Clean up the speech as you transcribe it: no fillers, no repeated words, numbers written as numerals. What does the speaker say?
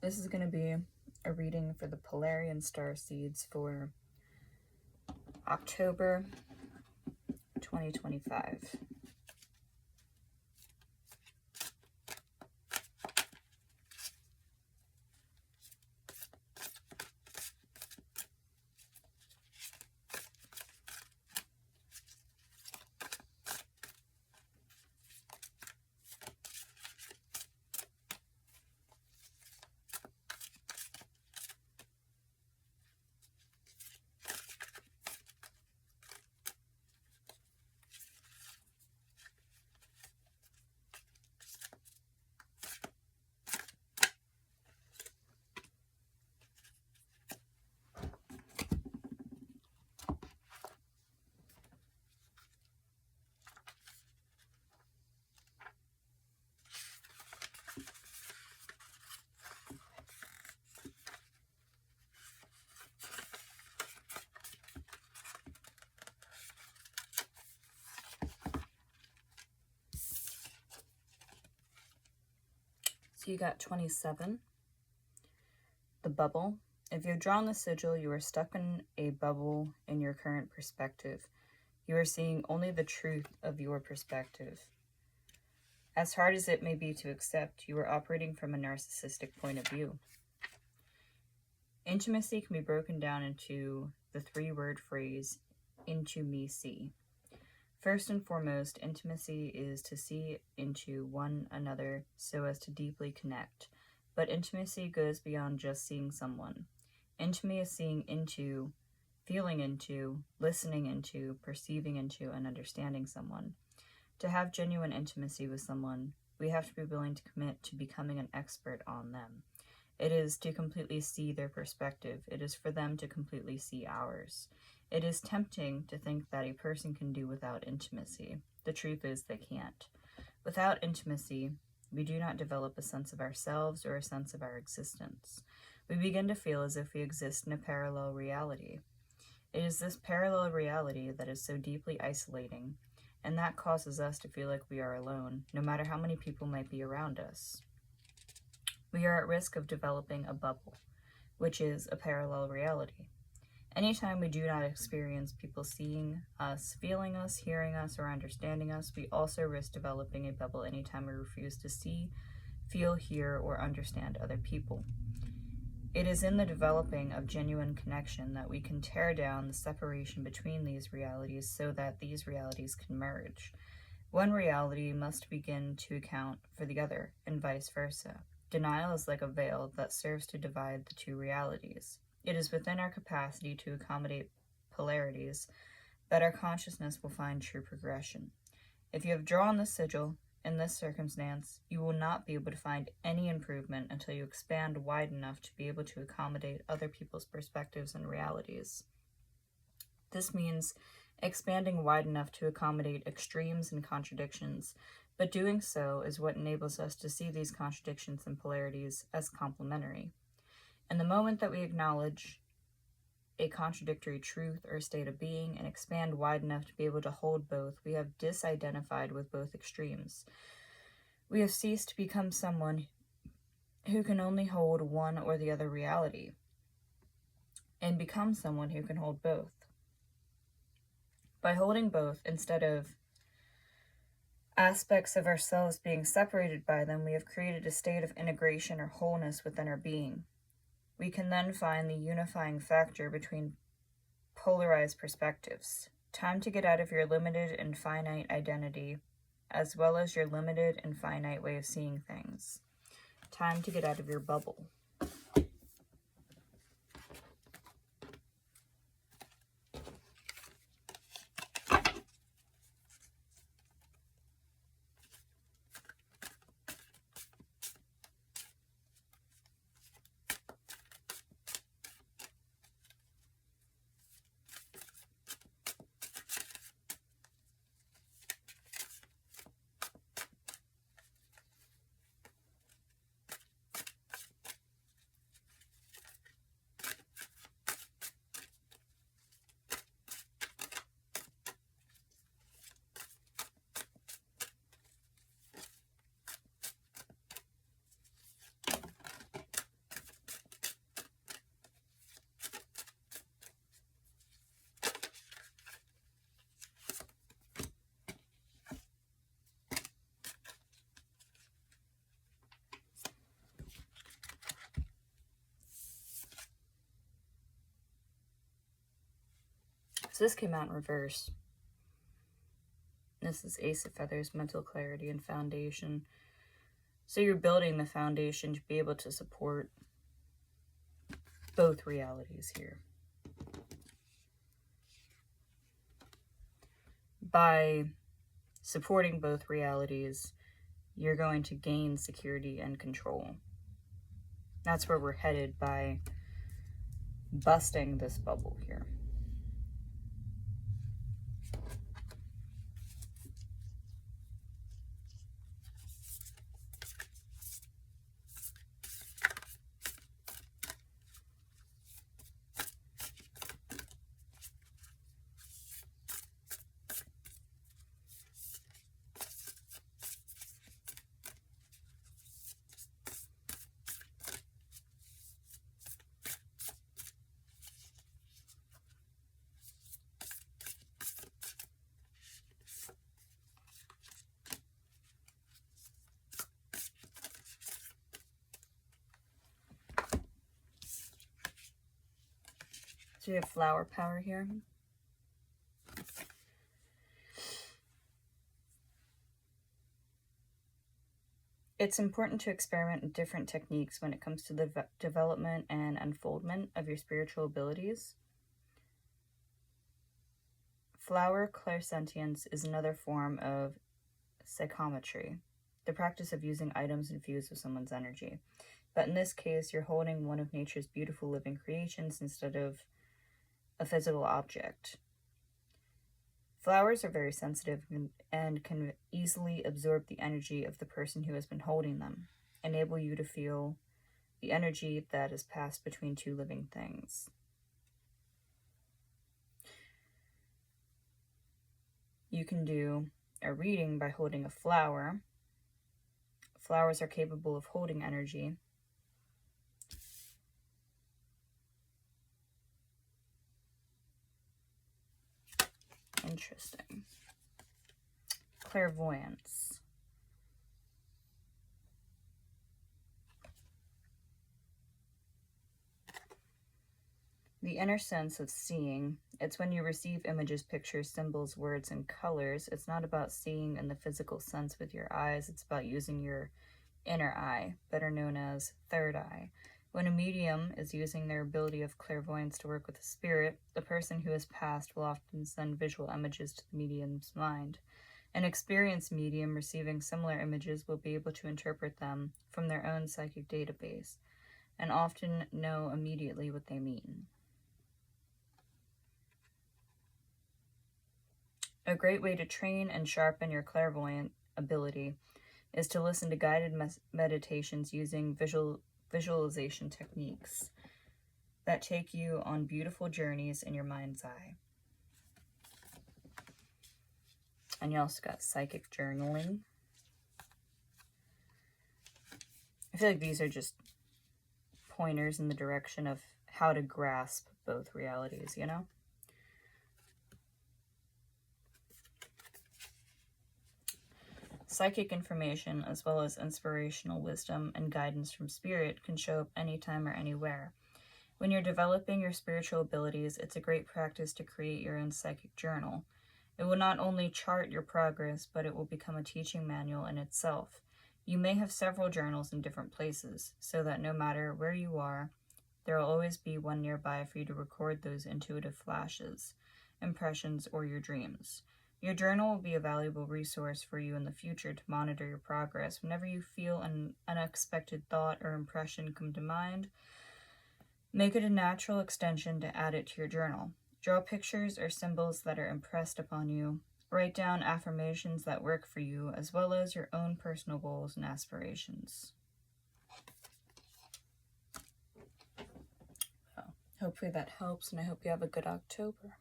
This is going to be a reading for the Polarian star seeds for October 2025. So you got 27, the bubble. If you've drawn the sigil, you are stuck in a bubble in your current perspective. You are seeing only the truth of your perspective. As hard as it may be to accept, you are operating from a narcissistic point of view. Intimacy can be broken down into the 3-word phrase, into me see. First and foremost, intimacy is to see into one another so as to deeply connect. But intimacy goes beyond just seeing someone. Intimacy is seeing into, feeling into, listening into, perceiving into, and understanding someone. To have genuine intimacy with someone, we have to be willing to commit to becoming an expert on them. It is to completely see their perspective. It is for them to completely see ours. It is tempting to think that a person can do without intimacy. The truth is they can't. Without intimacy, we do not develop a sense of ourselves or a sense of our existence. We begin to feel as if we exist in a parallel reality. It is this parallel reality that is so deeply isolating, and that causes us to feel like we are alone, no matter how many people might be around us. We are at risk of developing a bubble, which is a parallel reality. Anytime we do not experience people seeing us, feeling us, hearing us, or understanding us, we also risk developing a bubble anytime we refuse to see, feel, hear, or understand other people. It is in the developing of genuine connection that we can tear down the separation between these realities so that these realities can merge. One reality must begin to account for the other, and vice versa. Denial is like a veil that serves to divide the two realities. It is within our capacity to accommodate polarities that our consciousness will find true progression. If you have drawn the sigil in this circumstance, you will not be able to find any improvement until you expand wide enough to be able to accommodate other people's perspectives and realities. This means expanding wide enough to accommodate extremes and contradictions, but doing so is what enables us to see these contradictions and polarities as complementary. In the moment that we acknowledge a contradictory truth or state of being and expand wide enough to be able to hold both, we have disidentified with both extremes. We have ceased to become someone who can only hold one or the other reality, and become someone who can hold both. By holding both, instead of aspects of ourselves being separated by them, we have created a state of integration or wholeness within our being. We can then find the unifying factor between polarized perspectives. Time to get out of your limited and finite identity, as well as your limited and finite way of seeing things. Time to get out of your bubble. So this came out in reverse. This is Ace of Feathers, mental clarity and foundation. So you're building the foundation to be able to support both realities here. By supporting both realities, you're going to gain security and control. That's where we're headed by busting this bubble here. So we have flower power here. It's important to experiment with different techniques when it comes to the development and unfoldment of your spiritual abilities. Flower clairsentience is another form of psychometry, the practice of using items infused with someone's energy. But in this case, you're holding one of nature's beautiful living creations instead of a physical object. Flowers are very sensitive and can easily absorb the energy of the person who has been holding them, enable you to feel the energy that is passed between two living things. You can do a reading by holding a flower. Flowers are capable of holding energy. Interesting. Clairvoyance. The inner sense of seeing. It's when you receive images, pictures, symbols, words, and colors. It's not about seeing in the physical sense with your eyes. It's about using your inner eye, better known as third eye. When a medium is using their ability of clairvoyance to work with a spirit, the person who has passed will often send visual images to the medium's mind. An experienced medium receiving similar images will be able to interpret them from their own psychic database and often know immediately what they mean. A great way to train and sharpen your clairvoyant ability is to listen to guided meditations using visualization techniques that take you on beautiful journeys in your mind's eye. And you also got psychic journaling. I feel like these are just pointers in the direction of how to grasp both realities, you know? Psychic information, as well as inspirational wisdom and guidance from spirit, can show up anytime or anywhere. When you're developing your spiritual abilities, it's a great practice to create your own psychic journal. It will not only chart your progress, but it will become a teaching manual in itself. You may have several journals in different places, so that no matter where you are, there will always be one nearby for you to record those intuitive flashes, impressions, or your dreams. Your journal will be a valuable resource for you in the future to monitor your progress. Whenever you feel an unexpected thought or impression come to mind, make it a natural extension to add it to your journal. Draw pictures or symbols that are impressed upon you. Write down affirmations that work for you, as well as your own personal goals and aspirations. Well, hopefully that helps, and I hope you have a good October.